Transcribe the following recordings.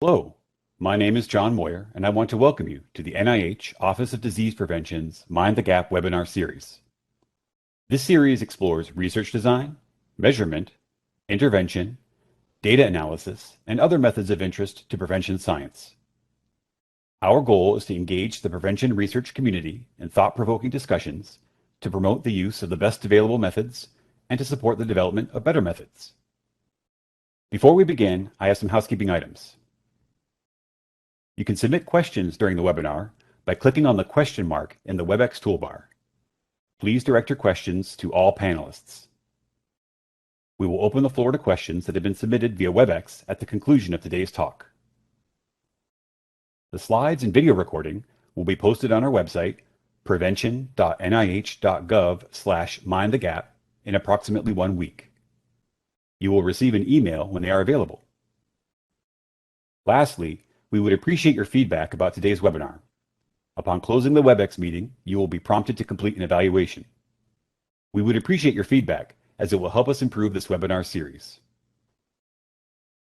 Hello, my name is John Moyer, and I want to welcome you to the NIH Office of Disease Prevention's Mind the Gap webinar series. This series explores research design, measurement, intervention, data analysis, and other methods of interest to prevention science. Our goal is to engage the prevention research community in thought-provoking discussions to promote the use of the best available methods and to support the development of better methods. Before we begin, I have some housekeeping items. You can submit questions during the webinar by clicking on the question mark in the WebEx toolbar. Please direct your questions to all panelists. We will open the floor to questions that have been submitted via WebEx at the conclusion of today's talk. The slides and video recording will be posted on our website, prevention.nih.gov/mindthegap, in approximately 1 week. You will receive an email when they are available. Lastly, we would appreciate your feedback about today's webinar. Upon closing the WebEx meeting, you will be prompted to complete an evaluation. We would appreciate your feedback as it will help us improve this webinar series.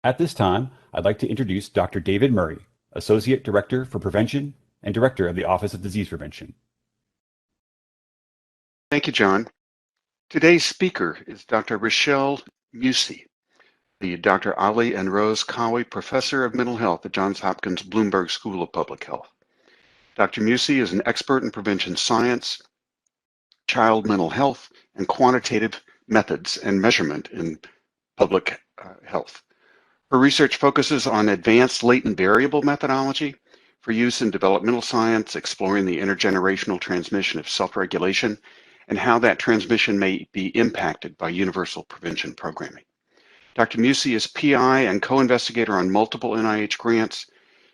At this time, I'd like to introduce Dr. David Murray, Associate Director for Prevention and Director of the Office of Disease Prevention. Thank you, John. Today's speaker is Dr. Rochelle Musey, the Dr. Ali and Rose Kawi Professor of Mental Health at Johns Hopkins Bloomberg School of Public Health. Dr. Musey is an expert in prevention science, child mental health, and quantitative methods and measurement in public health. Her research focuses on advanced latent variable methodology for use in developmental science, exploring the intergenerational transmission of self-regulation and how that transmission may be impacted by universal prevention programming. Dr. Musey is PI and co-investigator on multiple NIH grants.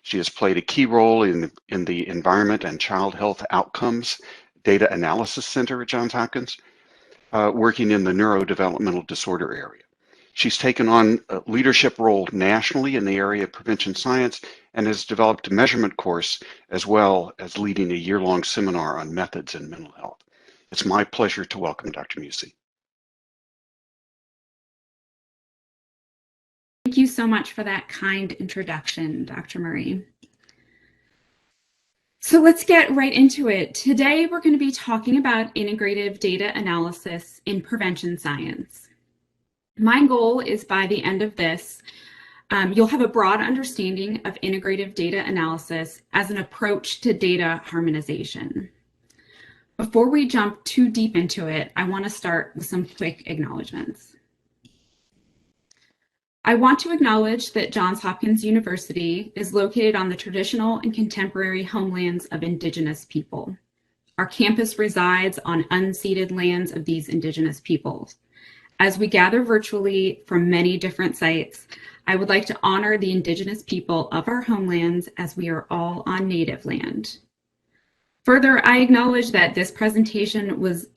She has played a key role in the Environment and Child Health Outcomes Data Analysis Center at Johns Hopkins, working in the neurodevelopmental disorder area. She's taken on a leadership role nationally in the area of prevention science and has developed a measurement course as well as leading a year-long seminar on methods in mental health. It's my pleasure to welcome Dr. Musey. Thank you so much for that kind introduction, Dr. Murray. So let's get right into it. Today, we're going to be talking about integrative data analysis in prevention science. My goal is by the end of this, you'll have a broad understanding of integrative data analysis as an approach to data harmonization. Before we jump too deep into it, I want to start with some quick acknowledgements. I want to acknowledge that Johns Hopkins University is located on the traditional and contemporary homelands of Indigenous people. Our campus resides on unceded lands of these Indigenous peoples. As we gather virtually from many different sites, I would like to honor the Indigenous people of our homelands as we are all on native land. Further, I acknowledge that this presentation was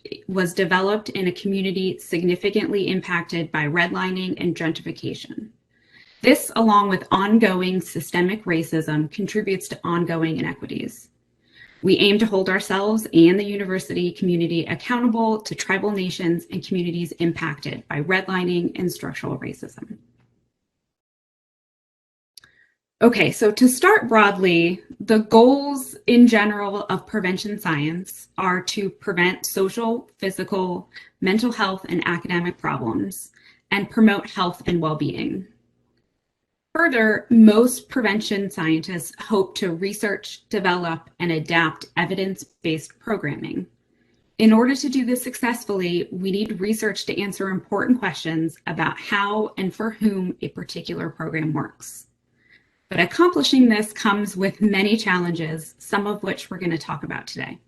developed in a community significantly impacted by redlining and gentrification. This, along with ongoing systemic racism, contributes to ongoing inequities. We aim to hold ourselves and the university community accountable to tribal nations and communities impacted by redlining and structural racism. Okay, so to start broadly, the goals in general of prevention science are to prevent social, physical, mental health, and academic problems, and promote health and well-being. Further, most prevention scientists hope to research, develop, and adapt evidence-based programming. In order to do this successfully, we need research to answer important questions about how and for whom a particular program works. But accomplishing this comes with many challenges, some of which we're going to talk about today.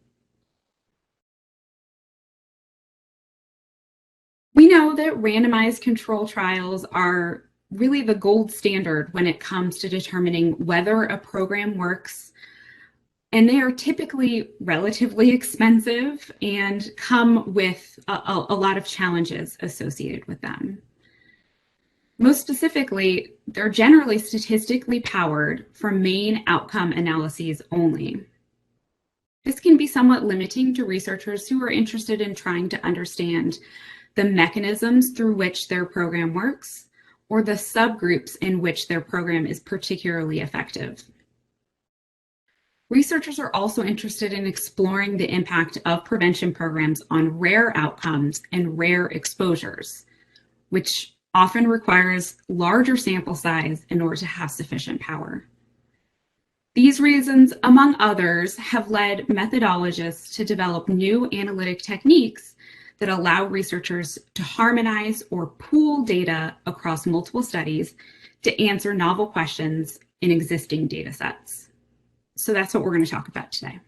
We know that randomized control trials are really the gold standard when it comes to determining whether a program works, and they are typically relatively expensive and come with a lot of challenges associated with them. Most specifically, they're generally statistically powered for main outcome analyses only. This can be somewhat limiting to researchers who are interested in trying to understand the mechanisms through which their program works, or the subgroups in which their program is particularly effective. Researchers are also interested in exploring the impact of prevention programs on rare outcomes and rare exposures, which often requires larger sample size in order to have sufficient power. These reasons, among others, have led methodologists to develop new analytic techniques that allow researchers to harmonize or pool data across multiple studies to answer novel questions in existing data sets. So that's what we're going to talk about today.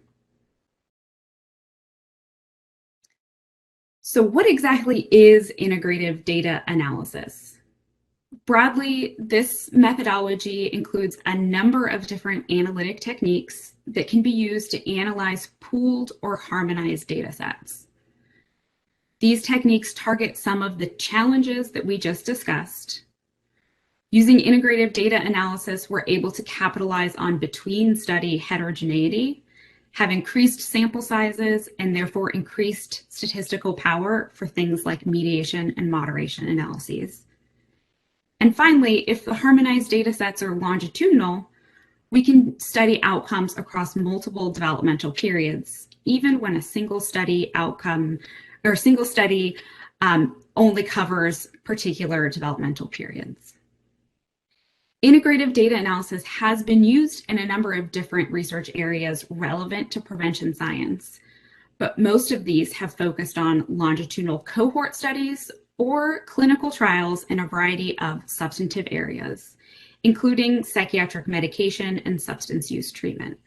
So what exactly is integrative data analysis? Broadly, this methodology includes a number of different analytic techniques that can be used to analyze pooled or harmonized data sets. These techniques target some of the challenges that we just discussed. Using integrative data analysis, we're able to capitalize on between-study heterogeneity, have increased sample sizes, and therefore increased statistical power for things like mediation and moderation analyses. And finally, if the harmonized data sets are longitudinal, we can study outcomes across multiple developmental periods, even when a single study outcome or single study only covers particular developmental periods. Integrative data analysis has been used in a number of different research areas relevant to prevention science, but most of these have focused on longitudinal cohort studies or clinical trials in a variety of substantive areas, including psychiatric medication and substance use treatment.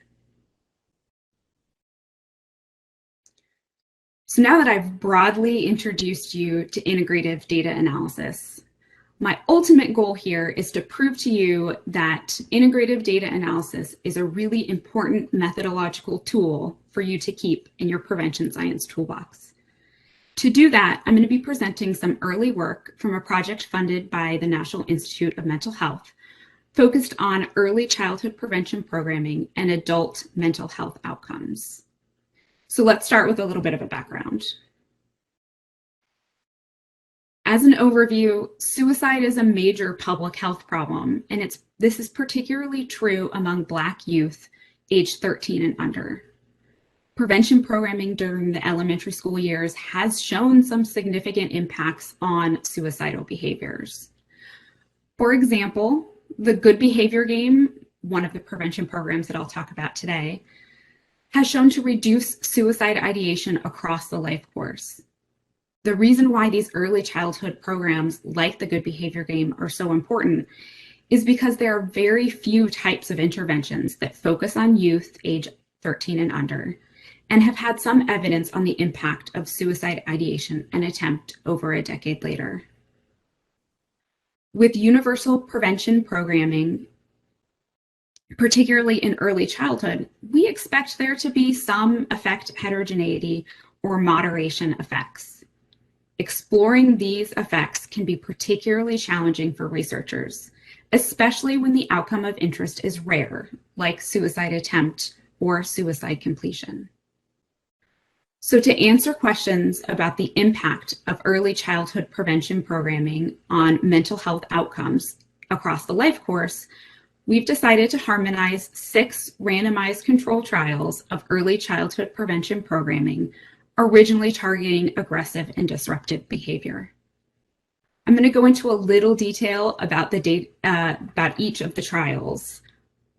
So now that I've broadly introduced you to integrative data analysis, my ultimate goal here is to prove to you that integrative data analysis is a really important methodological tool for you to keep in your prevention science toolbox. To do that, I'm going to be presenting some early work from a project funded by the National Institute of Mental Health, focused on early childhood prevention programming and adult mental health outcomes. So let's start with a little bit of a background. As an overview, suicide is a major public health problem, and this is particularly true among Black youth aged 13 and under. Prevention programming during the elementary school years has shown some significant impacts on suicidal behaviors. For example, the Good Behavior Game, one of the prevention programs that I'll talk about today, has shown to reduce suicide ideation across the life course. The reason why these early childhood programs like the Good Behavior Game are so important is because there are very few types of interventions that focus on youth age 13 and under and have had some evidence on the impact of suicide ideation and attempt over a decade later. With universal prevention programming, particularly in early childhood, we expect there to be some effect heterogeneity or moderation effects. Exploring these effects can be particularly challenging for researchers, especially when the outcome of interest is rare, like suicide attempt or suicide completion. So to answer questions about the impact of early childhood prevention programming on mental health outcomes across the life course, we've decided to harmonize 6 randomized controlled trials of early childhood prevention programming, originally targeting aggressive and disruptive behavior. I'm going to go into a little detail about about each of the trials,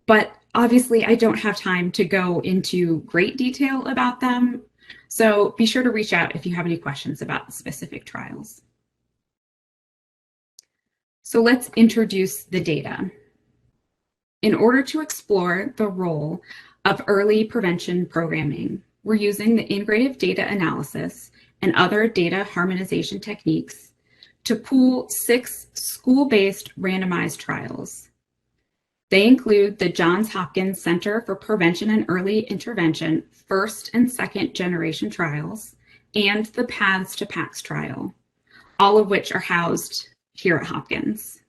but obviously I don't have time to go into great detail about them, so be sure to reach out if you have any questions about the specific trials. So let's introduce the data. In order to explore the role of early prevention programming, we're using the integrative data analysis and other data harmonization techniques to pool 6 school-based randomized trials. They include the Johns Hopkins Center for Prevention and Early Intervention first and second generation trials and the Paths to PACS trial, all of which are housed here at Hopkins.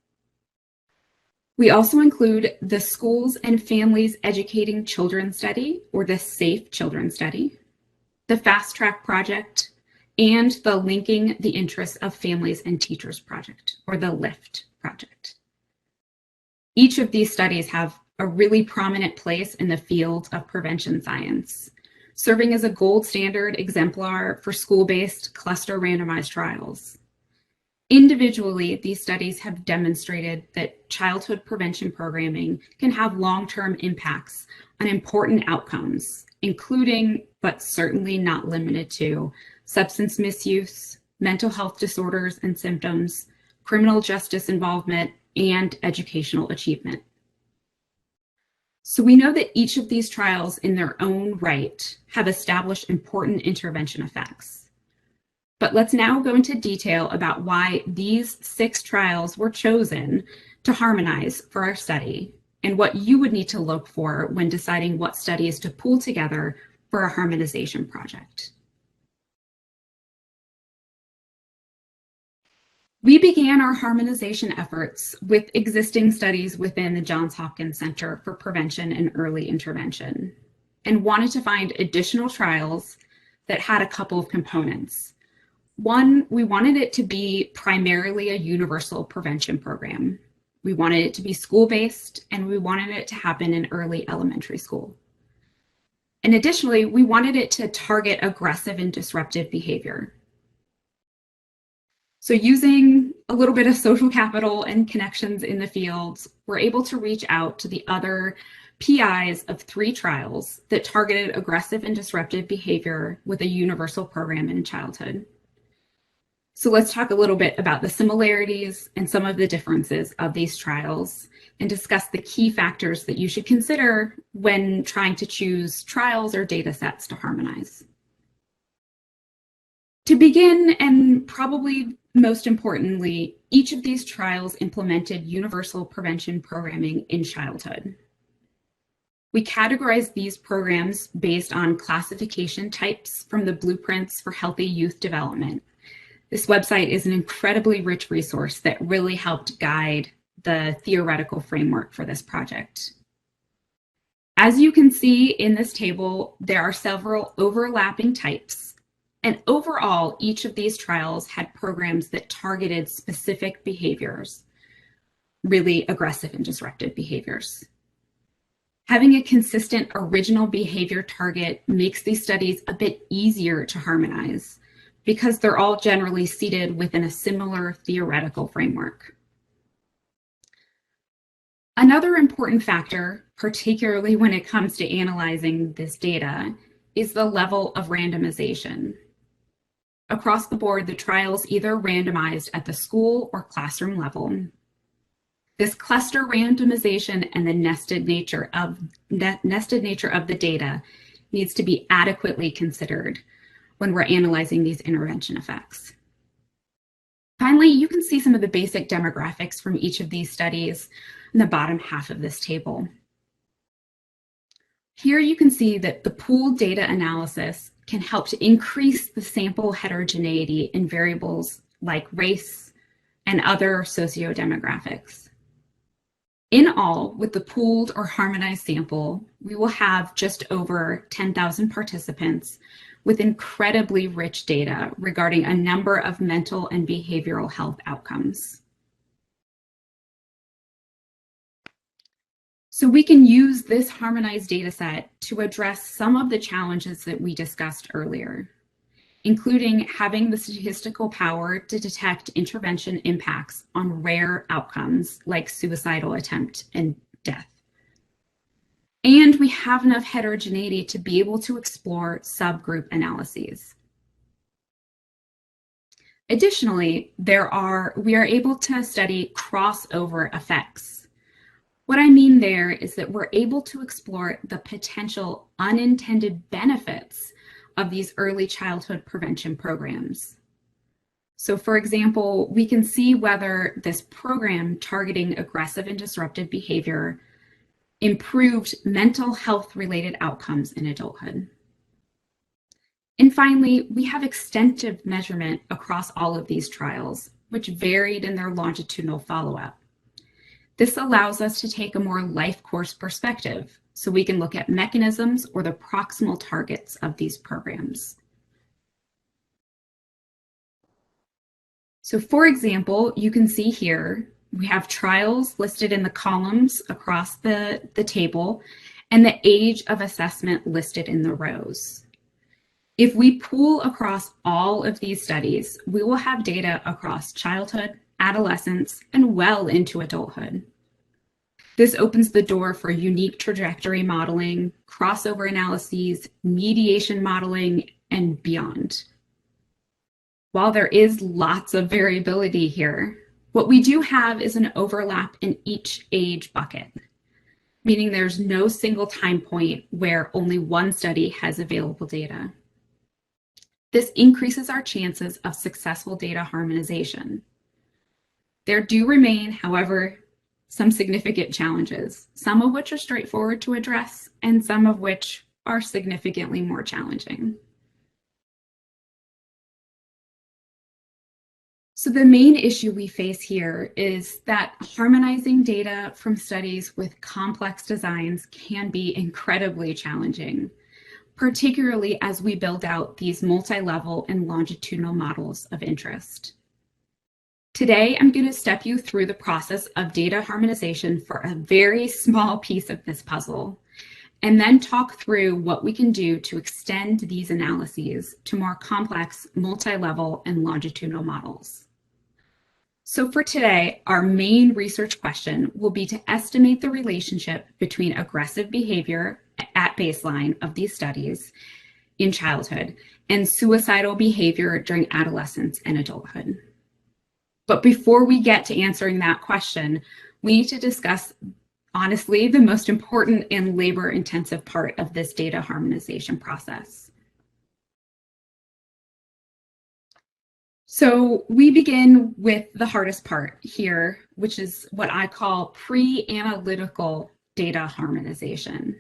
We also include the Schools and Families Educating Children Study, or the SAFE Children Study, the Fast Track Project, and the Linking the Interests of Families and Teachers Project, or the LIFT project. Each of these studies have a really prominent place in the field of prevention science, serving as a gold standard exemplar for school-based cluster randomized trials. Individually, these studies have demonstrated that childhood prevention programming can have long-term impacts on important outcomes, including, but certainly not limited to, substance misuse, mental health disorders and symptoms, criminal justice involvement, and educational achievement. So we know that each of these trials in their own right have established important intervention effects. But let's now go into detail about why these 6 trials were chosen to harmonize for our study and what you would need to look for when deciding what studies to pool together for a harmonization project. We began our harmonization efforts with existing studies within the Johns Hopkins Center for Prevention and Early Intervention and wanted to find additional trials that had a couple of components. One, we wanted it to be primarily a universal prevention program. We wanted it to be school-based, and we wanted it to happen in early elementary school. And additionally, we wanted it to target aggressive and disruptive behavior. So using a little bit of social capital and connections in the fields, we're able to reach out to the other PIs of 3 trials that targeted aggressive and disruptive behavior with a universal program in childhood. So let's talk a little bit about the similarities and some of the differences of these trials and discuss the key factors that you should consider when trying to choose trials or data sets to harmonize. To begin, and probably most importantly, each of these trials implemented universal prevention programming in childhood. We categorized these programs based on classification types from the Blueprints for Healthy Youth Development. This website is an incredibly rich resource that really helped guide the theoretical framework for this project. As you can see in this table, there are several overlapping types, and overall, each of these trials had programs that targeted specific behaviors, really aggressive and disruptive behaviors. Having a consistent original behavior target makes these studies a bit easier to harmonize, because they're all generally seated within a similar theoretical framework. Another important factor, particularly when it comes to analyzing this data, is the level of randomization. Across the board, the trials either randomized at the school or classroom level. This cluster randomization and the nested nature of the data needs to be adequately considered when we're analyzing these intervention effects. Finally, you can see some of the basic demographics from each of these studies in the bottom half of this table. Here you can see that the pooled data analysis can help to increase the sample heterogeneity in variables like race and other socio-demographics. In all, with the pooled or harmonized sample, we will have just over 10,000 participants with incredibly rich data regarding a number of mental and behavioral health outcomes. So we can use this harmonized data set to address some of the challenges that we discussed earlier, including having the statistical power to detect intervention impacts on rare outcomes like suicidal attempt and death. And we have enough heterogeneity to be able to explore subgroup analyses. Additionally, we are able to study crossover effects. What I mean there is that we're able to explore the potential unintended benefits of these early childhood prevention programs. So for example, we can see whether this program targeting aggressive and disruptive behavior improved mental health related outcomes in adulthood. And finally, we have extensive measurement across all of these trials, which varied in their longitudinal follow-up. This allows us to take a more life course perspective, so we can look at mechanisms or the proximal targets of these programs. So for example, you can see here We have trials listed in the columns across the table and the age of assessment listed in the rows. If we pool across all of these studies, we will have data across childhood, adolescence, and well into adulthood. This opens the door for unique trajectory modeling, crossover analyses, mediation modeling, and beyond. While there is lots of variability here, what we do have is an overlap in each age bucket, meaning there's no single time point where only one study has available data. This increases our chances of successful data harmonization. There do remain, however, some significant challenges, some of which are straightforward to address and some of which are significantly more challenging. So the main issue we face here is that harmonizing data from studies with complex designs can be incredibly challenging, particularly as we build out these multi-level and longitudinal models of interest. Today, I'm going to step you through the process of data harmonization for a very small piece of this puzzle, and then talk through what we can do to extend these analyses to more complex multi-level and longitudinal models. So for today, our main research question will be to estimate the relationship between aggressive behavior at baseline of these studies in childhood and suicidal behavior during adolescence and adulthood. But before we get to answering that question, we need to discuss, honestly, the most important and labor-intensive part of this data harmonization process. So we begin with the hardest part here, which is what I call pre-analytical data harmonization.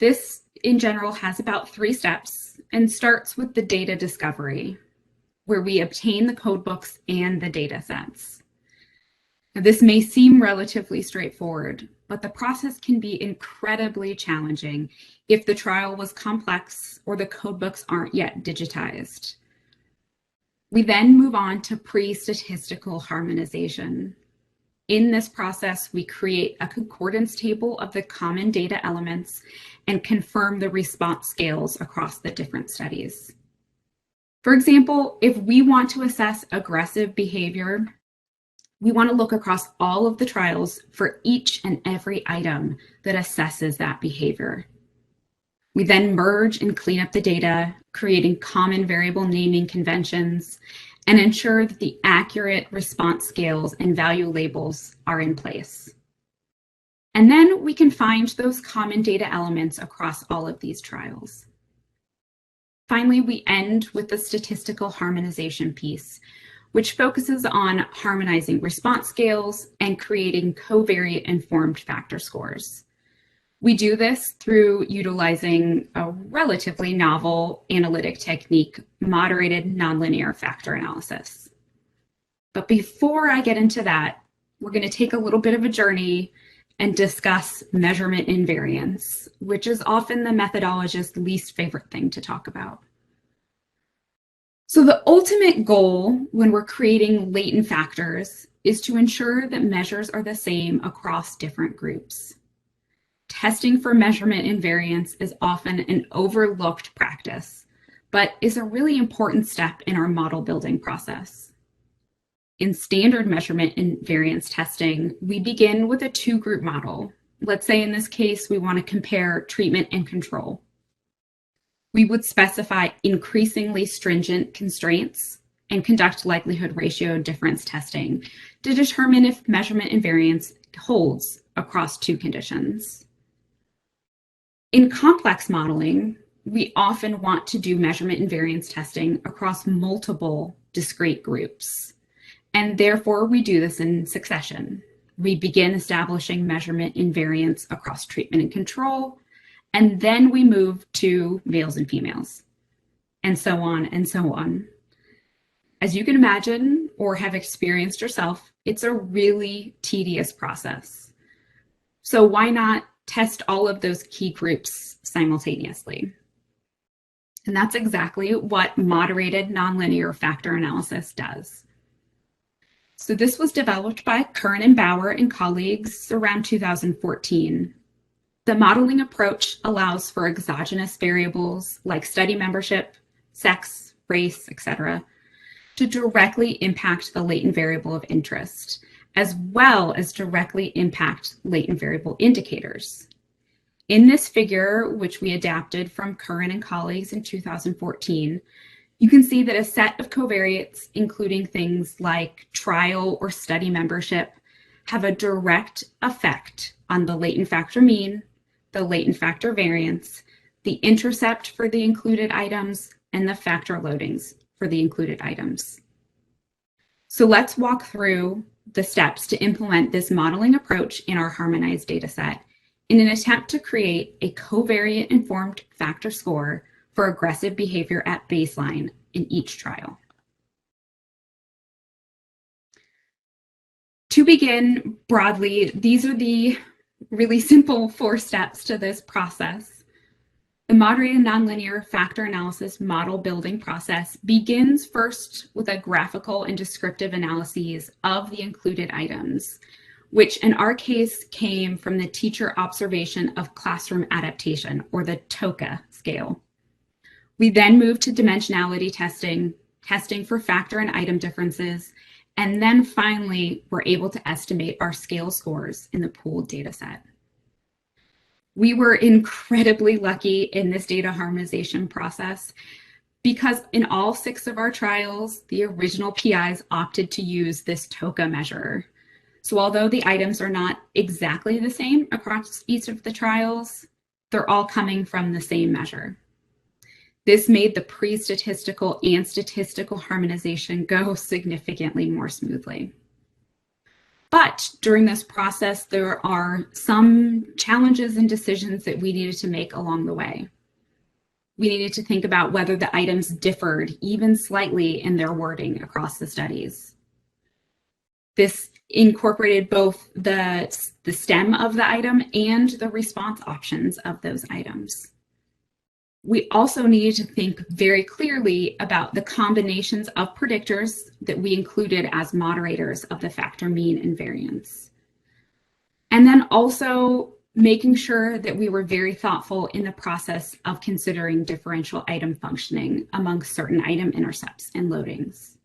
This, in general, has about 3 steps and starts with the data discovery, where we obtain the codebooks and the data sets. Now, this may seem relatively straightforward, but the process can be incredibly challenging if the trial was complex or the codebooks aren't yet digitized. We then move on to pre-statistical harmonization. In this process, we create a concordance table of the common data elements and confirm the response scales across the different studies. For example, if we want to assess aggressive behavior, we want to look across all of the trials for each and every item that assesses that behavior. We then merge and clean up the data, creating common variable naming conventions, and ensure that the accurate response scales and value labels are in place. And then we can find those common data elements across all of these trials. Finally, we end with the statistical harmonization piece, which focuses on harmonizing response scales and creating covariate informed factor scores. We do this through utilizing a relatively novel analytic technique, moderated nonlinear factor analysis. But before I get into that, we're going to take a little bit of a journey and discuss measurement invariance, which is often the methodologist's least favorite thing to talk about. So the ultimate goal when we're creating latent factors is to ensure that measures are the same across different groups. Testing for measurement invariance is often an overlooked practice, but is a really important step in our model building process. In standard measurement invariance testing, we begin with a 2-group model. Let's say in this case, we want to compare treatment and control. We would specify increasingly stringent constraints and conduct likelihood ratio difference testing to determine if measurement invariance holds across 2 conditions. In complex modeling, we often want to do measurement invariance testing across multiple discrete groups. And therefore, we do this in succession. We begin establishing measurement invariance across treatment and control, and then we move to males and females, and so on and so on. As you can imagine or have experienced yourself, it's a really tedious process. So why not test all of those key groups simultaneously? And that's exactly what moderated nonlinear factor analysis does. So this was developed by Curran and Bauer and colleagues around 2014. The modeling approach allows for exogenous variables like study membership, sex, race, etc., to directly impact the latent variable of interest, as well as directly impact latent variable indicators. In this figure, which we adapted from Curran and colleagues in 2014, you can see that a set of covariates, including things like trial or study membership, have a direct effect on the latent factor mean, the latent factor variance, the intercept for the included items, and the factor loadings for the included items. So let's walk through the steps to implement this modeling approach in our harmonized dataset in an attempt to create a covariate-informed factor score for aggressive behavior at baseline in each trial. To begin broadly, these are the really simple 4 steps to this process. The moderated nonlinear factor analysis model building process begins first with a graphical and descriptive analyses of the included items, which in our case came from the teacher observation of classroom adaptation, or the TOCA scale. We then moved to dimensionality testing, testing for factor and item differences, and then finally we're able to estimate our scale scores in the pooled dataset. We were incredibly lucky in this data harmonization process because in all 6 of our trials, the original PIs opted to use this TOCA measure. So although the items are not exactly the same across each of the trials, they're all coming from the same measure. This made the pre-statistical and statistical harmonization go significantly more smoothly. But during this process, there are some challenges and decisions that we needed to make along the way. We needed to think about whether the items differed even slightly in their wording across the studies. This incorporated both the stem of the item and the response options of those items. We also needed to think very clearly about the combinations of predictors that we included as moderators of the factor mean and variance. And then also making sure that we were very thoughtful in the process of considering differential item functioning among certain item intercepts and loadings.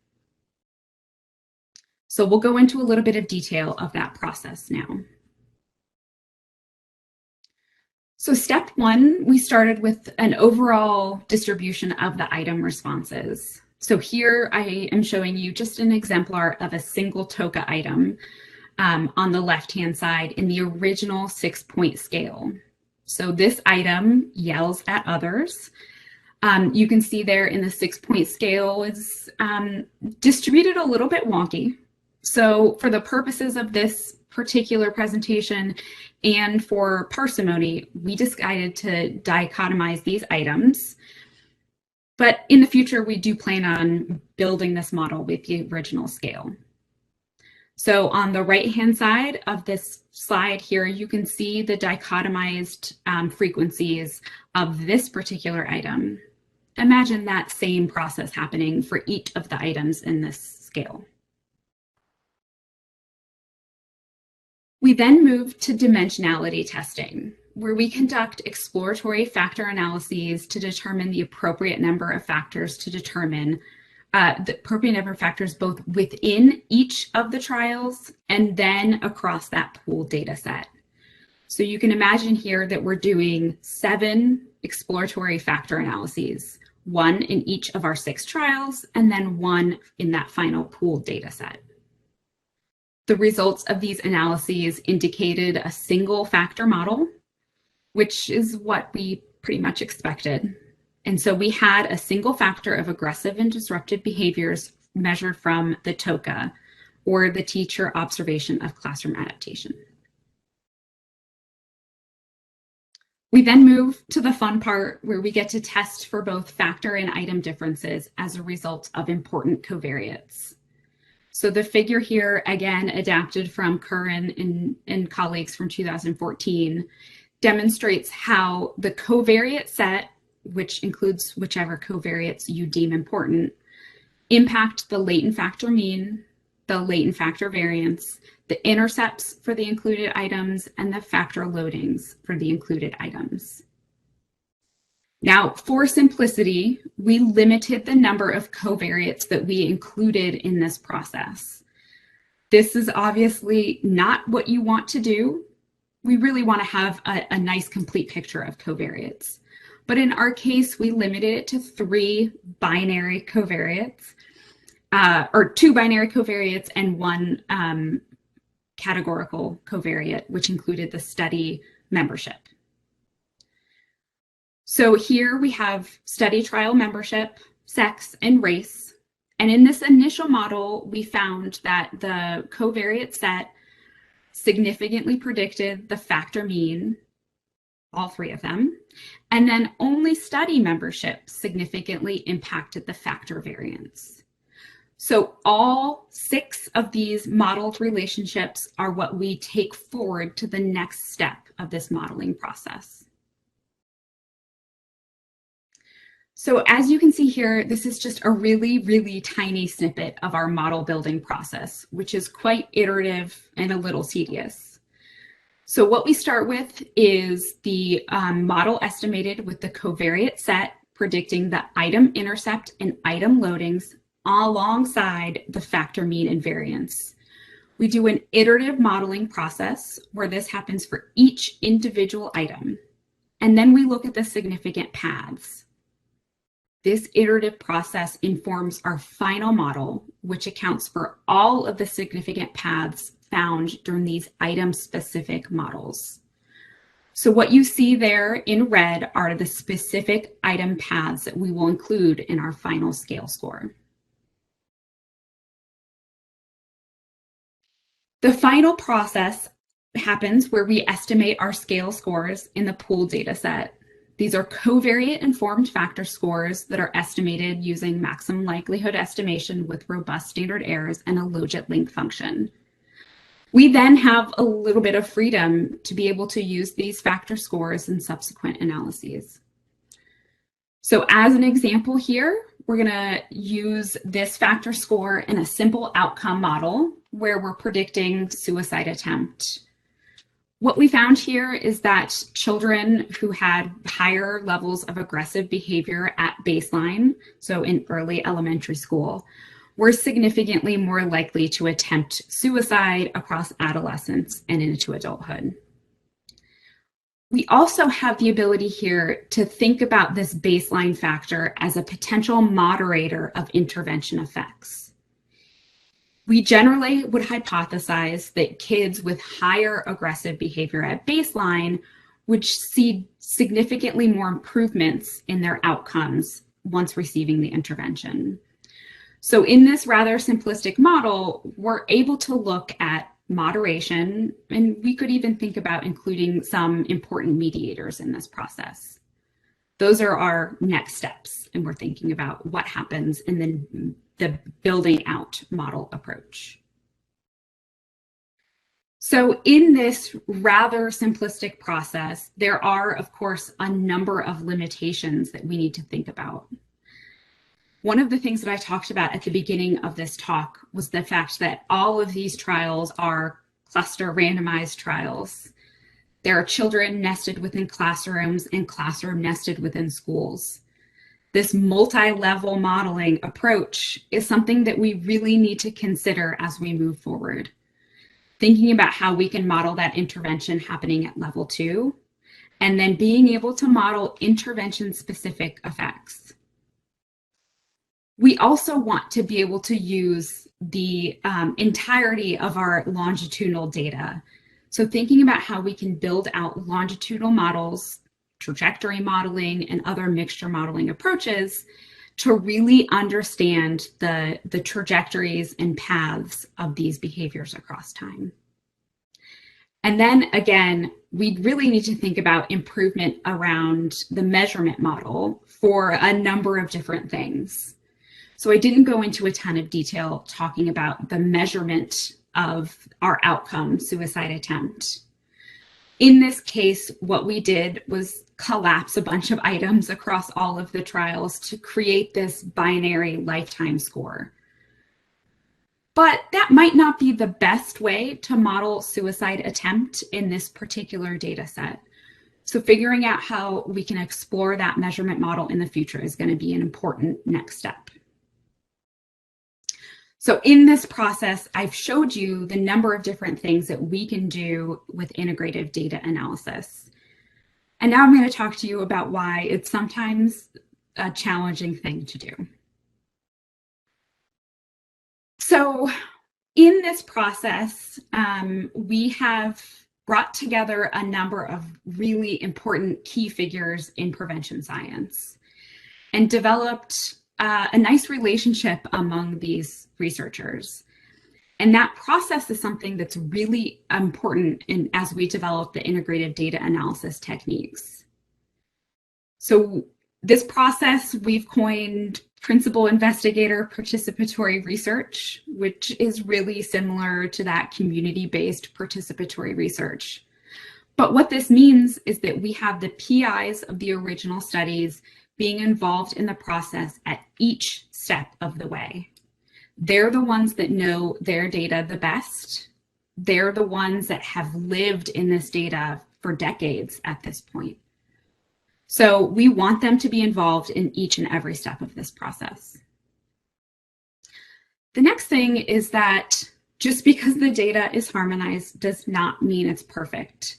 So we'll go into a little bit of detail of that process now. So step 1, we started with an overall distribution of the item responses. So here I am showing you just an exemplar of a single TOCA item on the left-hand side in the original 6-point scale. So this item yells at others. You can see there in the 6-point scale is distributed a little bit wonky. So for the purposes of this particular presentation and for parsimony, we decided to dichotomize these items. But in the future, we do plan on building this model with the original scale. So on the right-hand side of this slide here, you can see the dichotomized frequencies of this particular item. Imagine that same process happening for each of the items in this scale. We then move to dimensionality testing, where we conduct exploratory factor analyses to determine the appropriate number of factors to determine the appropriate number of factors both within each of the trials and then across that pooled data set. So you can imagine here that we're doing 7 exploratory factor analyses, 1 in each of our 6 trials, and then 1 in that final pooled data set. The results of these analyses indicated a single factor model, which is what we pretty much expected. And so we had a single factor of aggressive and disruptive behaviors measured from the TOCA, or the teacher observation of classroom adaptation. We then move to the fun part where we get to test for both factor and item differences as a result of important covariates. So the figure here, again, adapted from Curran and colleagues from 2014, demonstrates how the covariate set, which includes whichever covariates you deem important, impact the latent factor mean, the latent factor variance, the intercepts for the included items, and the factor loadings for the included items. Now, for simplicity, we limited the number of covariates that we included in this process. This is obviously not what you want to do. We really want to have a nice complete picture of covariates. But in our case, we limited it to 3 binary covariates, or 2 binary covariates and 1 categorical covariate, which included the study membership. So here we have study trial membership, sex, and race. And in this initial model, we found that the covariate set significantly predicted the factor mean, all 3 of them, and then only study membership significantly impacted the factor variance. So all 6 of these modeled relationships are what we take forward to the next step of this modeling process. So as you can see here, this is just a really, really tiny snippet of our model building process, which is quite iterative and a little tedious. So what we start with is the model estimated with the covariate set predicting the item intercept and item loadings alongside the factor mean and variance. We do an iterative modeling process where this happens for each individual item. And then we look at the significant paths. This iterative process informs our final model, which accounts for all of the significant paths found during these item-specific models. So what you see there in red are the specific item paths that we will include in our final scale score. The final process happens where we estimate our scale scores in the pooled data set. These are covariate informed factor scores that are estimated using maximum likelihood estimation with robust standard errors and a logit link function. We then have a little bit of freedom to be able to use these factor scores in subsequent analyses. So as an example here, we're going to use this factor score in a simple outcome model where we're predicting suicide attempt. What we found here is that children who had higher levels of aggressive behavior at baseline, so in early elementary school, were significantly more likely to attempt suicide across adolescence and into adulthood. We also have the ability here to think about this baseline factor as a potential moderator of intervention effects. We generally would hypothesize that kids with higher aggressive behavior at baseline would see significantly more improvements in their outcomes once receiving the intervention. So in this rather simplistic model, we're able to look at moderation, and we could even think about including some important mediators in this process. Those are our next steps, and we're thinking about what happens in the building out model approach. So in this rather simplistic process, there are, of course, a number of limitations that we need to think about. One of the things that I talked about at the beginning of this talk was the fact that all of these trials are cluster randomized trials. There are children nested within classrooms and classroom nested within schools. This multi-level modeling approach is something that we really need to consider as we move forward. Thinking about how we can model that intervention happening at level 2, and then being able to model intervention-specific effects. We also want to be able to use the entirety of our longitudinal data. So thinking about how we can build out longitudinal models, trajectory modeling, and other mixture modeling approaches to really understand the trajectories and paths of these behaviors across time. And then again, we really need to think about improvement around the measurement model for a number of different things. So I didn't go into a ton of detail talking about the measurement of our outcome, suicide attempt. In this case, what we did was collapse a bunch of items across all of the trials to create this binary lifetime score. But that might not be the best way to model suicide attempt in this particular data set. So figuring out how we can explore that measurement model in the future is going to be an important next step. So in this process, I've showed you the number of different things that we can do with integrative data analysis. And now I'm going to talk to you about why it's sometimes a challenging thing to do. So in this process, we have brought together a number of really important key figures in prevention science and developed a nice relationship among these researchers. And that process is something that's really important as we develop the integrative data analysis techniques. So this process we've coined principal investigator participatory research, which is really similar to that community-based participatory research. But what this means is that we have the PIs of the original studies being involved in the process at each step of the way. They're the ones that know their data the best. They're the ones that have lived in this data for decades at this point. So we want them to be involved in each and every step of this process. The next thing is that just because the data is harmonized does not mean it's perfect.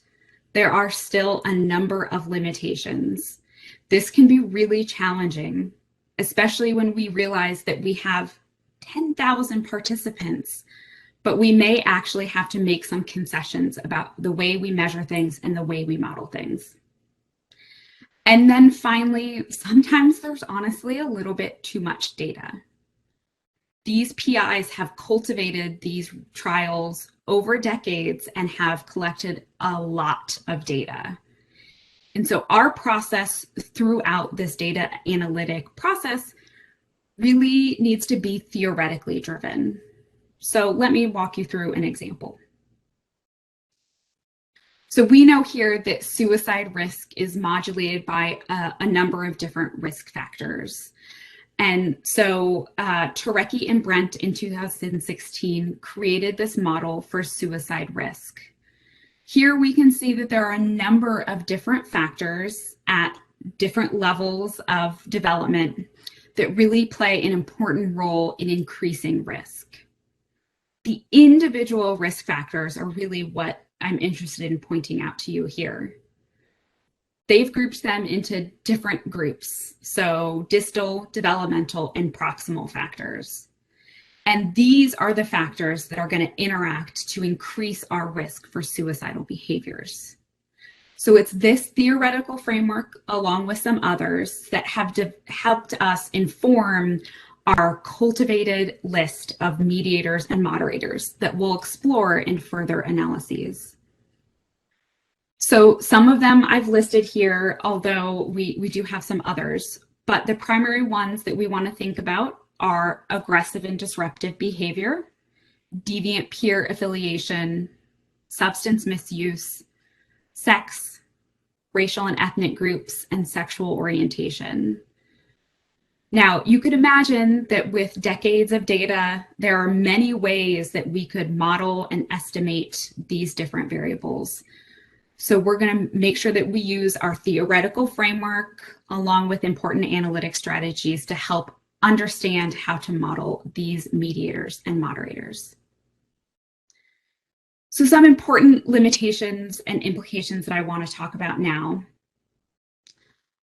There are still a number of limitations. This can be really challenging, especially when we realize that we have 10,000 participants, but we may actually have to make some concessions about the way we measure things and the way we model things. And then finally, sometimes there's honestly a little bit too much data. These PIs have cultivated these trials over decades and have collected a lot of data. And so our process throughout this data analytic process really needs to be theoretically driven. So let me walk you through an example. So we know here that suicide risk is modulated by a number of different risk factors. And so Turecki and Brent in 2016 created this model for suicide risk. Here we can see that there are a number of different factors at different levels of development that really play an important role in increasing risk. The individual risk factors are really what I'm interested in pointing out to you here. They've grouped them into different groups, so distal, developmental, and proximal factors. And these are the factors that are going to interact to increase our risk for suicidal behaviors. So it's this theoretical framework, along with some others, that have helped us inform our cultivated list of mediators and moderators that we'll explore in further analyses. So some of them I've listed here, although we do have some others, but the primary ones that we want to think about are aggressive and disruptive behavior, deviant peer affiliation, substance misuse, sex, racial and ethnic groups, and sexual orientation. Now, you could imagine that with decades of data, there are many ways that we could model and estimate these different variables. So we're going to make sure that we use our theoretical framework along with important analytic strategies to help understand how to model these mediators and moderators. So some important limitations and implications that I want to talk about now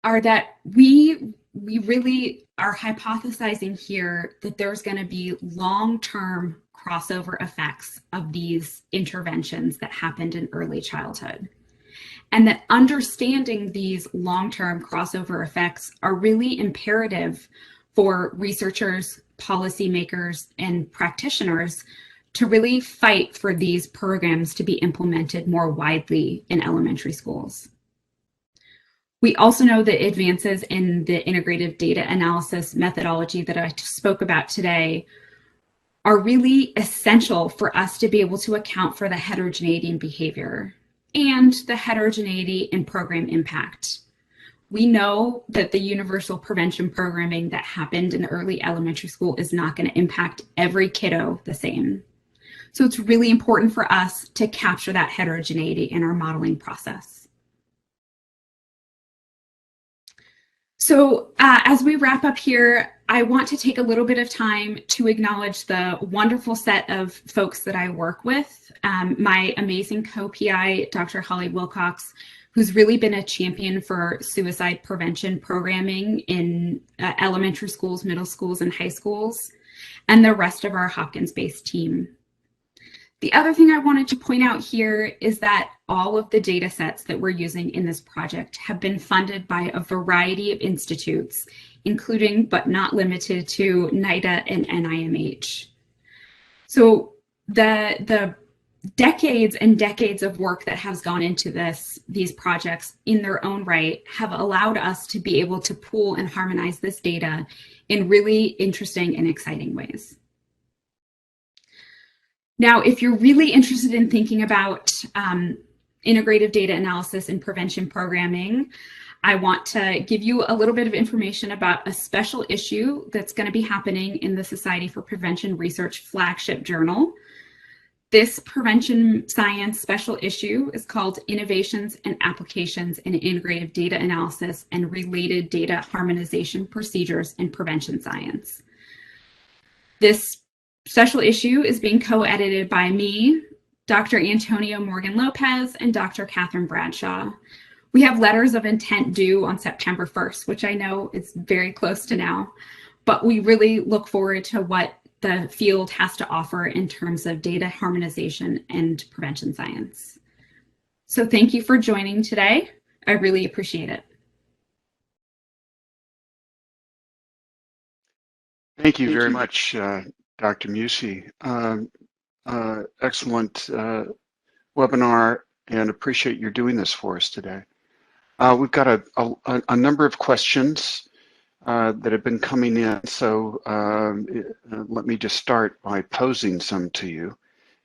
are that we really are hypothesizing here that there's going to be long-term crossover effects of these interventions that happened in early childhood. And that understanding these long-term crossover effects are really imperative for researchers, policymakers, and practitioners to really fight for these programs to be implemented more widely in elementary schools. We also know that advances in the integrative data analysis methodology that I spoke about today are really essential for us to be able to account for the heterogeneity in behavior and the heterogeneity in program impact. We know that the universal prevention programming that happened in early elementary school is not going to impact every kiddo the same. So it's really important for us to capture that heterogeneity in our modeling process. So as we wrap up here, I want to take a little bit of time to acknowledge the wonderful set of folks that I work with. My amazing co-PI, Dr. Holly Wilcox, who's really been a champion for suicide prevention programming in elementary schools, middle schools, and high schools, and the rest of our Hopkins-based team. The other thing I wanted to point out here is that all of the data sets that we're using in this project have been funded by a variety of institutes, including but not limited to NIDA and NIMH. So the decades and decades of work that has gone into these projects in their own right have allowed us to be able to pool and harmonize this data in really interesting and exciting ways. Now, if you're really interested in thinking about integrative data analysis and prevention programming, I want to give you a little bit of information about a special issue that's going to be happening in the Society for Prevention Research flagship journal. This prevention science special issue is called Innovations and Applications in Integrative Data Analysis and Related Data Harmonization Procedures in Prevention Science. This special issue is being co-edited by me, Dr. Antonio Morgan Lopez, and Dr. Catherine Bradshaw. We have letters of intent due on September 1st, which I know is very close to now, but we really look forward to what the field has to offer in terms of data harmonization and prevention science. So thank you for joining today. I really appreciate it. Thank you very much, Dr. Musey. Excellent webinar, and appreciate your doing this for us today. We've got a number of questions that have been coming in, so let me just start by posing some to you,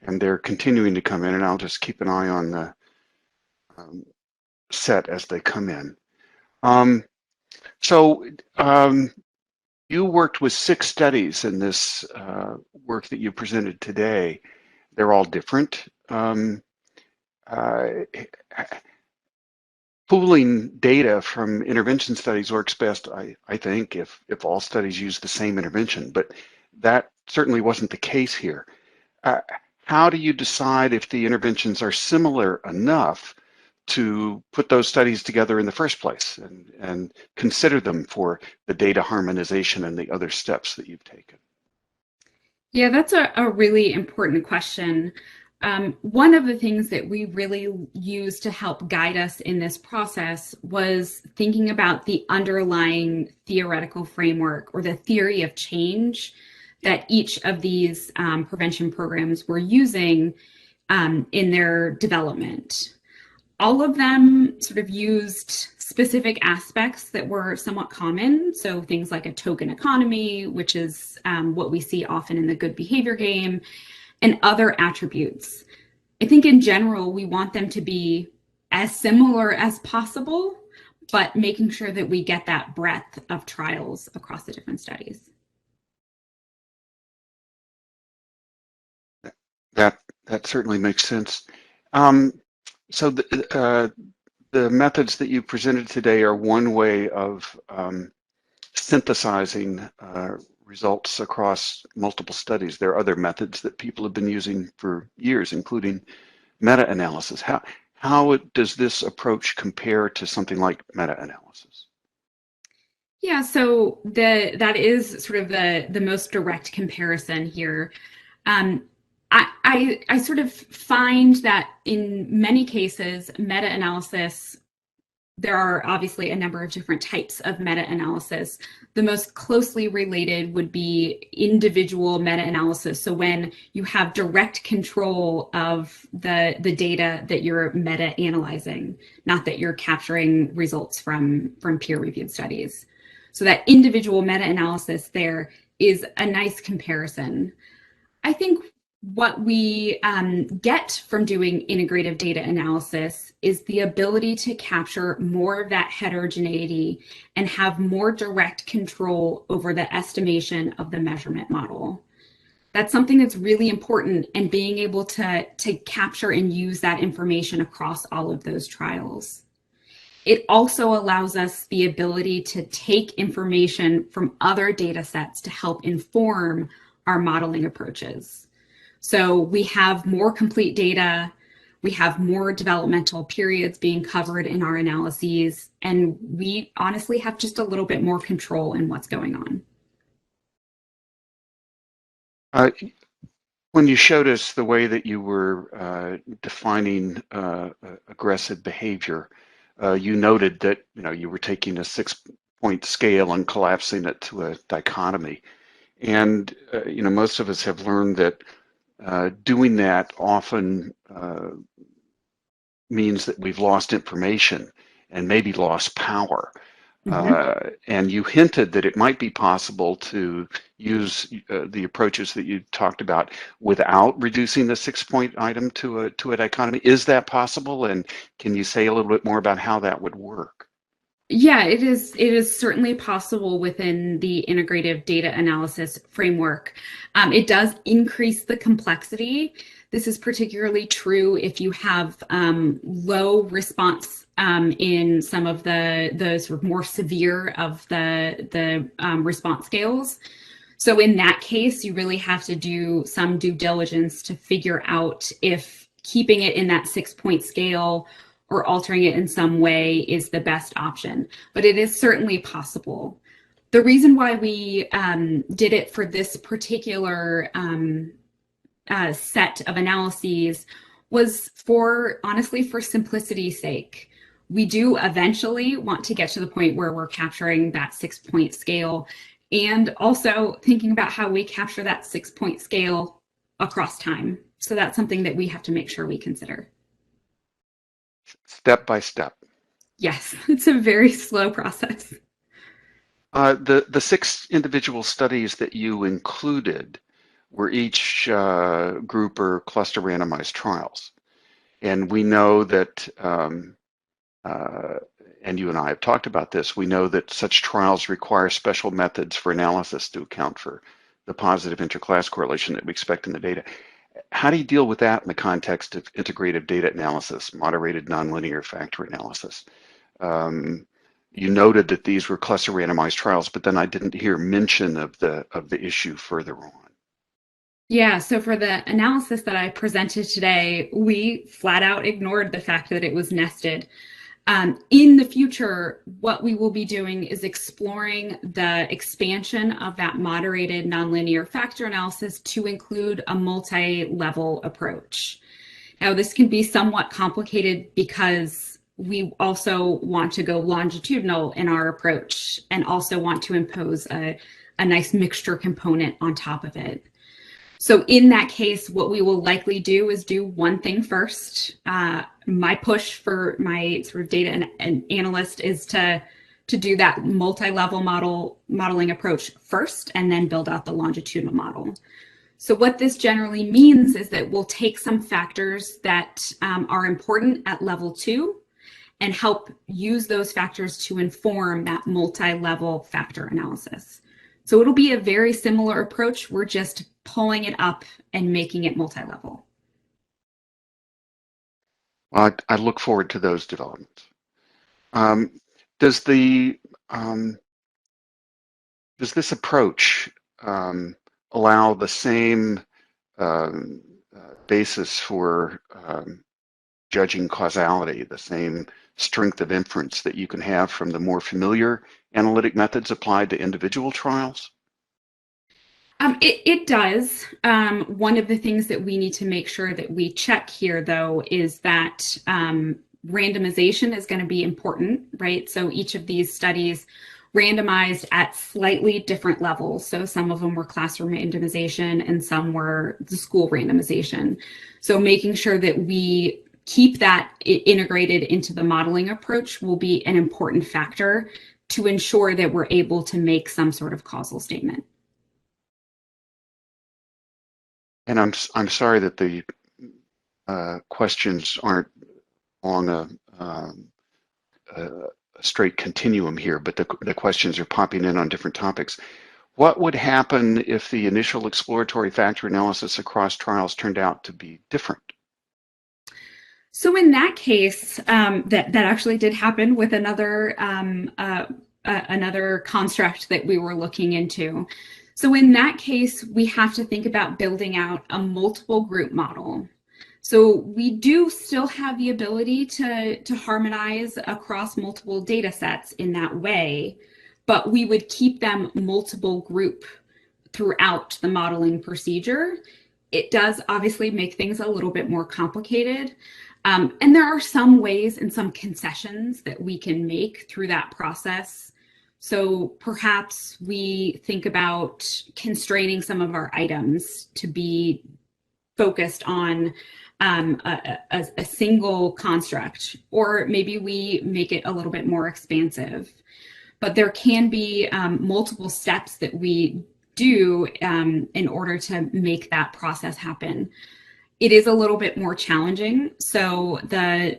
and they're continuing to come in, and I'll just keep an eye on the set as they come in. You worked with 6 studies in this work that you presented today. They're all different. Pooling data from intervention studies works best, I think, if all studies use the same intervention, but that certainly wasn't the case here. How do you decide if the interventions are similar enough to put those studies together in the first place and consider them for the data harmonization and the other steps that you've taken? Yeah, that's a really important question. One of the things that we really used to help guide us in this process was thinking about the underlying theoretical framework or the theory of change that each of these prevention programs were using in their development. All of them sort of used specific aspects that were somewhat common. So things like a token economy, which is what we see often in the good behavior game, and other attributes. I think in general, we want them to be as similar as possible, but making sure that we get that breadth of trials across the different studies. That certainly makes sense. So the methods that you presented today are one way of synthesizing results across multiple studies. There are other methods that people have been using for years, including meta-analysis. How does this approach compare to something like meta-analysis? Yeah, so that is sort of the most direct comparison here. I sort of find that in many cases, meta-analysis, there are obviously a number of different types of meta-analysis. The most closely related would be individual meta-analysis. So when you have direct control of the data that you're meta-analyzing, not that you're capturing results from peer-reviewed studies. So that individual meta-analysis there is a nice comparison. I think what we get from doing integrative data analysis is the ability to capture more of that heterogeneity and have more direct control over the estimation of the measurement model. That's something that's really important, and being able to capture and use that information across all of those trials. It also allows us the ability to take information from other data sets to help inform our modeling approaches. So we have more complete data, we have more developmental periods being covered in our analyses, and we honestly have just a little bit more control in what's going on. When you showed us the way that you were defining aggressive behavior, you noted that you were taking a 6-point scale and collapsing it to a dichotomy. And most of us have learned that doing that often means that we've lost information and maybe lost power. And you hinted that it might be possible to use the approaches that you talked about without reducing the 6-point item to a dichotomy. Is that possible? And can you say a little bit more about how that would work? Yeah, it is certainly possible within the integrative data analysis framework. It does increase the complexity. This is particularly true if you have low response in some of the sort of more severe of the response scales. So in that case, you really have to do some due diligence to figure out if keeping it in that 6-point scale or altering it in some way is the best option. But it is certainly possible. The reason why we did it for this particular set of analyses was honestly for simplicity's sake. We do eventually want to get to the point where we're capturing that 6-point scale, and also thinking about how we capture that 6-point scale across time. So that's something that we have to make sure we consider. Step by step. Yes, it's a very slow process. The 6 individual studies that you included were each group or cluster randomized trials. And we know that, and you and I have talked about this, we know that such trials require special methods for analysis to account for the positive interclass correlation that we expect in the data. How do you deal with that in the context of integrative data analysis, moderated nonlinear factor analysis? You noted that these were cluster randomized trials, but then I didn't hear mention of the issue further on. Yeah, so for the analysis that I presented today, we flat out ignored the fact that it was nested. In the future, what we will be doing is exploring the expansion of that moderated nonlinear factor analysis to include a multi-level approach. Now, this can be somewhat complicated because we also want to go longitudinal in our approach and also want to impose a nice mixture component on top of it. So in that case, what we will likely do is do one thing first. My push for my sort of data and analyst is to do that multi-level modeling approach first, and then build out the longitudinal model. So what this generally means is that we'll take some factors that are important at level 2 and help use those factors to inform that multi-level factor analysis. So it'll be a very similar approach. We're just pulling it up and making it multi-level. Well, I look forward to those developments. Does this approach allow the same basis for judging causality, the same strength of inference that you can have from the more familiar analytic methods applied to individual trials? It does. One of the things that we need to make sure that we check here, though, is that randomization is going to be important, right? So each of these studies randomized at slightly different levels. So some of them were classroom randomization and some were the school randomization. So making sure that we keep that integrated into the modeling approach will be an important factor to ensure that we're able to make some sort of causal statement. And I'm sorry that the questions aren't along a straight continuum here, but the questions are popping in on different topics. What would happen if the initial exploratory factor analysis across trials turned out to be different? So in that case, that actually did happen with another construct that we were looking into. So in that case, we have to think about building out a multiple group model. So we do still have the ability to harmonize across multiple data sets in that way, but we would keep them multiple group throughout the modeling procedure. It does obviously make things a little bit more complicated. And there are some ways and some concessions that we can make through that process. So perhaps we think about constraining some of our items to be focused on a single construct, or maybe we make it a little bit more expansive. But there can be multiple steps that we do in order to make that process happen. It is a little bit more challenging. So the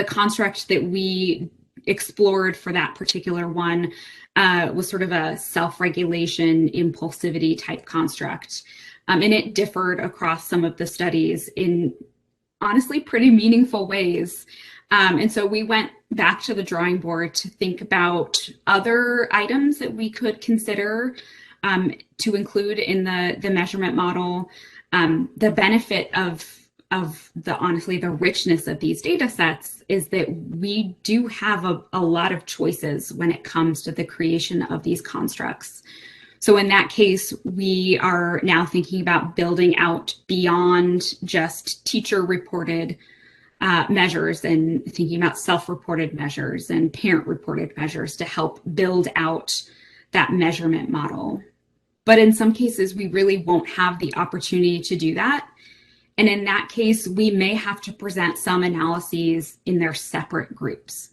construct that we explored for that particular one was sort of a self-regulation, impulsivity type construct. And it differed across some of the studies in honestly pretty meaningful ways. And so we went back to the drawing board to think about other items that we could consider to include in the measurement model. The benefit of honestly the richness of these data sets is that we do have a lot of choices when it comes to the creation of these constructs. So in that case, we are now thinking about building out beyond just teacher-reported measures and thinking about self-reported measures and parent-reported measures to help build out that measurement model. But in some cases, we really won't have the opportunity to do that. And in that case, we may have to present some analyses in their separate groups.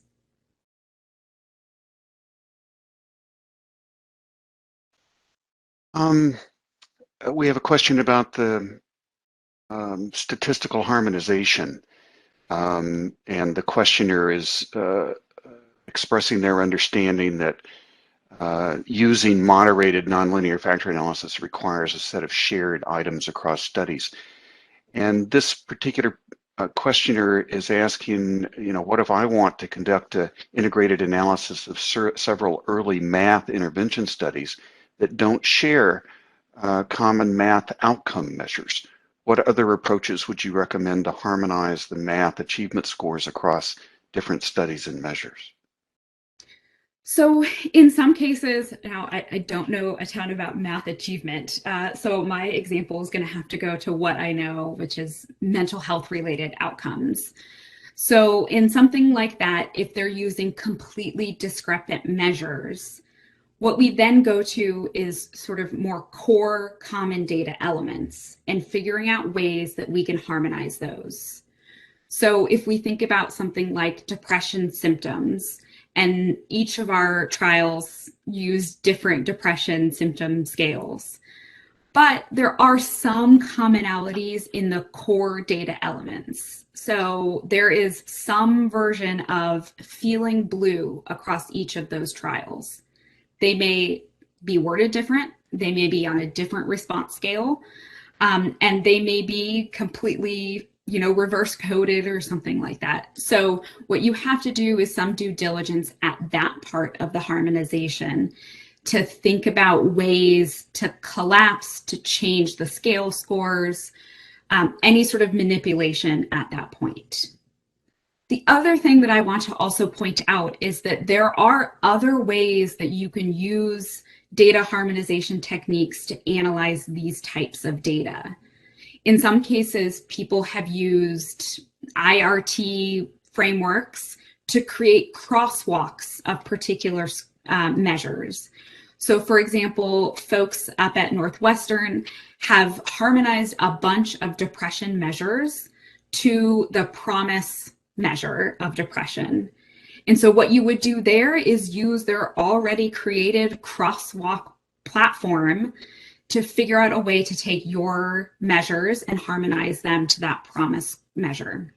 We have a question about the statistical harmonization. And the questioner is expressing their understanding that using moderated nonlinear factor analysis requires a set of shared items across studies. And this particular questioner is asking, what if I want to conduct an integrated analysis of several early math intervention studies that don't share common math outcome measures? What other approaches would you recommend to harmonize the math achievement scores across different studies and measures? So in some cases, now I don't know a ton about math achievement. So my example is going to have to go to what I know, which is mental health related outcomes. So in something like that, if they're using completely discrepant measures, what we then go to is sort of more core common data elements and figuring out ways that we can harmonize those. So if we think about something like depression symptoms, and each of our trials use different depression symptom scales, but there are some commonalities in the core data elements. So there is some version of feeling blue across each of those trials. They may be worded different, they may be on a different response scale, and they may be completely, reverse coded or something like that. So what you have to do is some due diligence at that part of the harmonization to think about ways to collapse, to change the scale scores, any sort of manipulation at that point. The other thing that I want to also point out is that there are other ways that you can use data harmonization techniques to analyze these types of data. In some cases, people have used IRT frameworks to create crosswalks of particular measures. So for example, folks up at Northwestern have harmonized a bunch of depression measures to the PROMIS measure of depression. And so what you would do there is use their already created crosswalk platform to figure out a way to take your measures and harmonize them to that promise measure.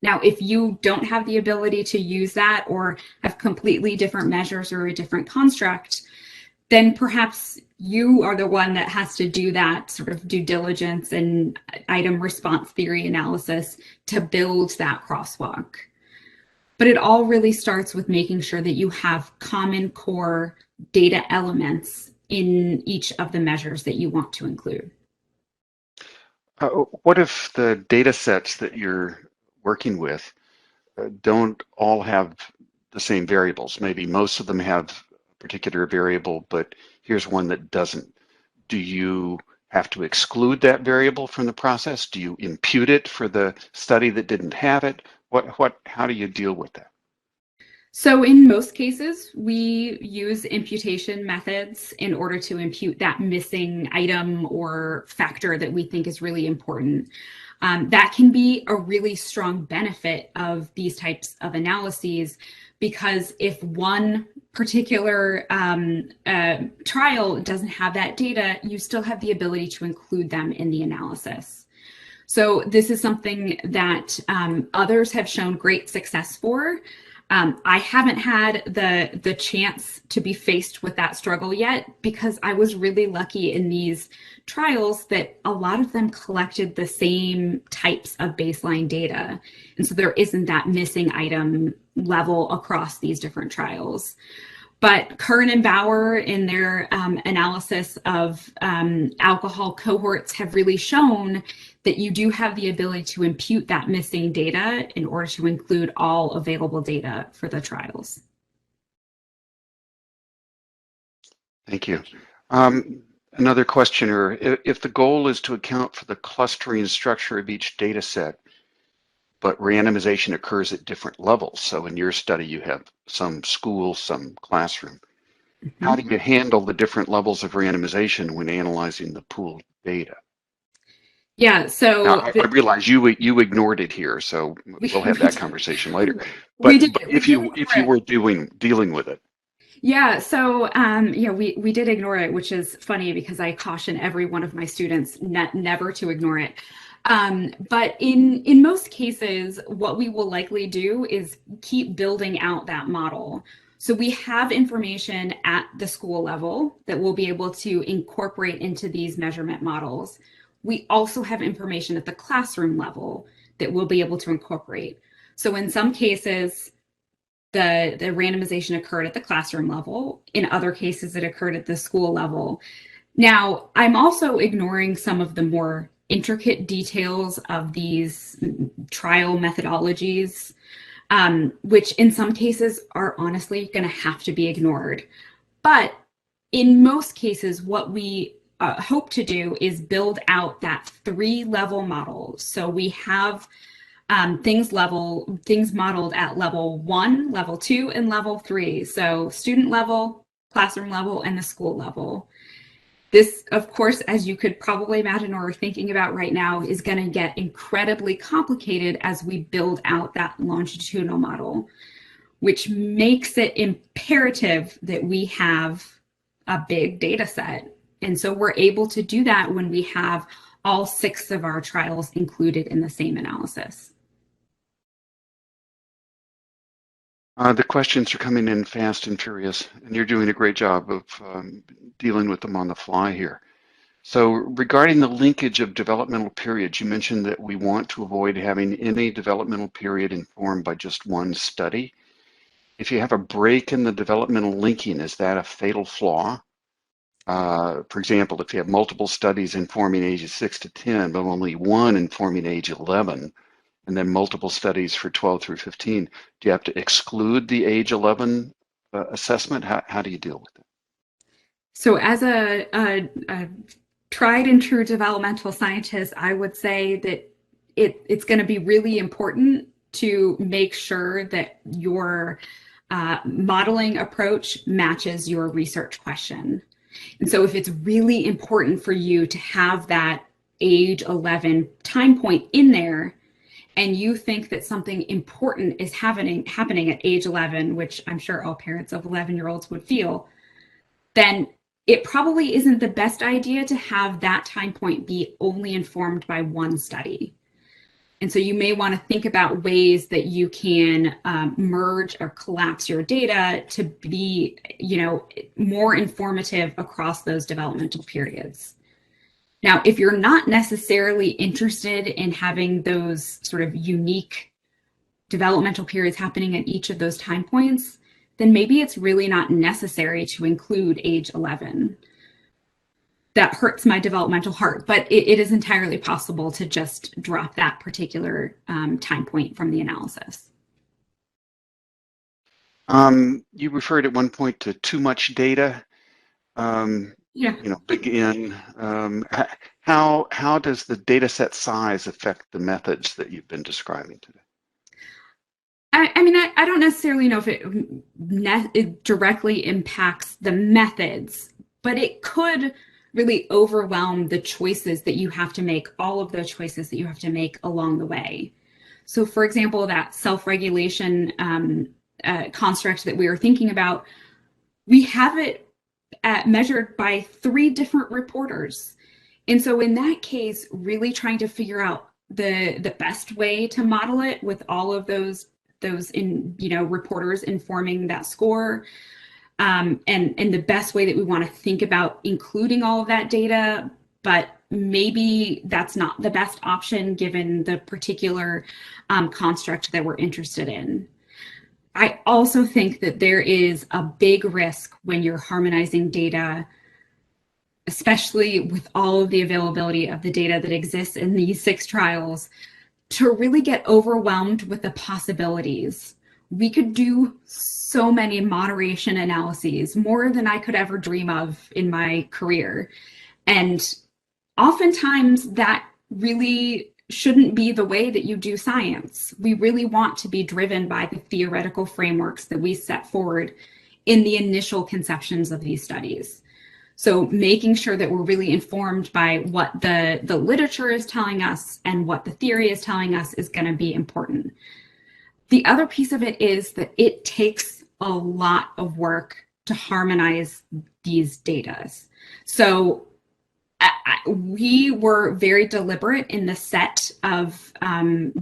Now, if you don't have the ability to use that or have completely different measures or a different construct, then perhaps you are the one that has to do that sort of due diligence and item response theory analysis to build that crosswalk. But it all really starts with making sure that you have common core data elements in each of the measures that you want to include. What if the data sets that you're working with don't all have the same variables? Maybe most of them have a particular variable, but here's one that doesn't. Do you have to exclude that variable from the process? Do you impute it for the study that didn't have it? How do you deal with that? So in most cases, we use imputation methods in order to impute that missing item or factor that we think is really important. That can be a really strong benefit of these types of analyses, because if one particular trial doesn't have that data, you still have the ability to include them in the analysis. So this is something that others have shown great success for. I haven't had the chance to be faced with that struggle yet, because I was really lucky in these trials that a lot of them collected the same types of baseline data. And so there isn't that missing item level across these different trials. But Curran and Bauer, in their analysis of alcohol cohorts, have really shown that you do have the ability to impute that missing data in order to include all available data for the trials. Thank you. Another questioner, if the goal is to account for the clustering structure of each data set, but randomization occurs at different levels. So in your study, you have some school, some classroom. Mm-hmm. How do you handle the different levels of randomization when analyzing the pooled data? Yeah, so now, I realize you ignored it here, so we'll have that conversation later. But if you were dealing with it. Yeah, so we did ignore it, which is funny because I caution every one of my students never to ignore it. But in most cases, what we will likely do is keep building out that model. So we have information at the school level that we'll be able to incorporate into these measurement models. We also have information at the classroom level that we'll be able to incorporate. So in some cases, the randomization occurred at the classroom level. In other cases, it occurred at the school level. Now, I'm also ignoring some of the more intricate details of these trial methodologies, which in some cases are honestly going to have to be ignored. But in most cases, what we hope to do is build out that 3-level model. So we have things modeled at level 1, level 2, and level 3. So student level, classroom level, and the school level. This, of course, as you could probably imagine or are thinking about right now, is going to get incredibly complicated as we build out that longitudinal model, which makes it imperative that we have a big data set. And so we're able to do that when we have all 6 of our trials included in the same analysis. The questions are coming in fast and furious, and you're doing a great job of dealing with them on the fly here. So regarding the linkage of developmental periods, you mentioned that we want to avoid having any developmental period informed by just one study. If you have a break in the developmental linking, is that a fatal flaw? For example, if you have multiple studies informing ages 6 to 10, but only one informing age 11, and then multiple studies for 12 through 15, do you have to exclude the age 11 assessment? How do you deal with it? So as a tried and true developmental scientist, I would say that it's going to be really important to make sure that your modeling approach matches your research question. And so if it's really important for you to have that age 11 time point in there, and you think that something important is happening at age 11, which I'm sure all parents of 11-year-olds would feel, then it probably isn't the best idea to have that time point be only informed by one study. And so you may want to think about ways that you can merge or collapse your data to be, more informative across those developmental periods. Now, if you're not necessarily interested in having those sort of unique developmental periods happening at each of those time points, then maybe it's really not necessary to include age 11. That hurts my developmental heart, but it is entirely possible to just drop that particular time point from the analysis. You referred at one point to too much data. Yeah. Big N. How does the data set size affect the methods that you've been describing today? I don't necessarily know if it directly impacts the methods, but it could really overwhelm the choices that you have to make, all of the choices that you have to make along the way. So for example, that self-regulation construct that we were thinking about, we have it measured by 3 different reporters. And so in that case, really trying to figure out the best way to model it with all of those reporters informing that score, and the best way that we want to think about including all of that data, but maybe that's not the best option given the particular construct that we're interested in. I also think that there is a big risk when you're harmonizing data, especially with all of the availability of the data that exists in these 6 trials, to really get overwhelmed with the possibilities. We could do so many moderation analyses, more than I could ever dream of in my career. And oftentimes that really shouldn't be the way that you do science. We really want to be driven by the theoretical frameworks that we set forward in the initial conceptions of these studies. So making sure that we're really informed by what the literature is telling us and what the theory is telling us is going to be important. The other piece of it is that it takes a lot of work to harmonize these data. So we were very deliberate in the set of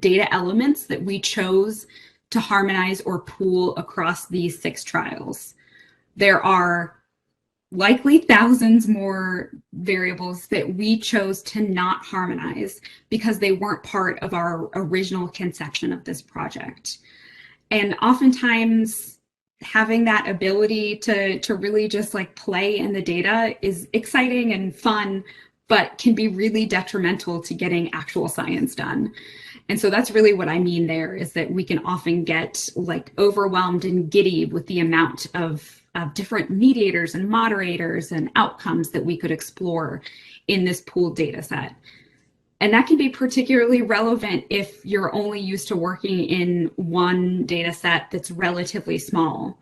data elements that we chose to harmonize or pool across these 6 trials. There are likely thousands more variables that we chose to not harmonize because they weren't part of our original conception of this project. And oftentimes having that ability to really just play in the data is exciting and fun, but can be really detrimental to getting actual science done. And so that's really what I mean there, is that we can often get overwhelmed and giddy with the amount of different mediators and moderators and outcomes that we could explore in this pooled data set. And that can be particularly relevant if you're only used to working in one data set that's relatively small.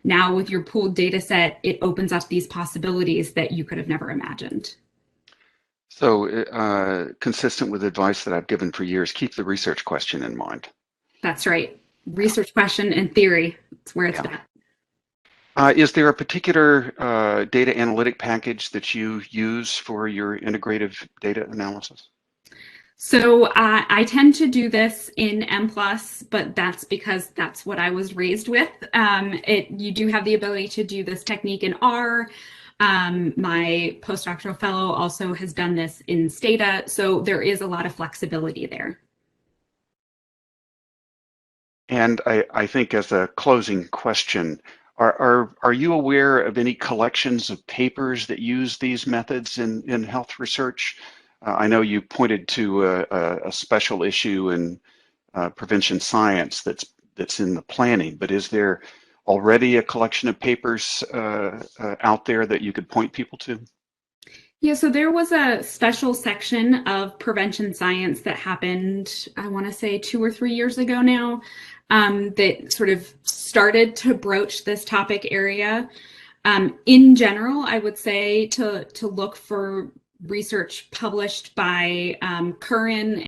Now with your pooled data set, it opens up these possibilities that you could have never imagined. So consistent with advice that I've given for years, keep the research question in mind. That's right. Research question and theory. It's where it's at. Is there a particular data analytic package that you use for your integrative data analysis? So I tend to do this in M+, but that's because that's what I was raised with. You do have the ability to do this technique in R. My postdoctoral fellow also has done this in Stata, so there is a lot of flexibility there. And I think as a closing question, are you aware of any collections of papers that use these methods in health research? I know you pointed to a special issue in prevention science that's in the planning, but is there already a collection of papers out there that you could point people to? Yeah, so there was a special section of prevention science that happened, I want to say 2 or 3 years ago now, that sort of started to broach this topic area. In general, I would say to look for research published by Curran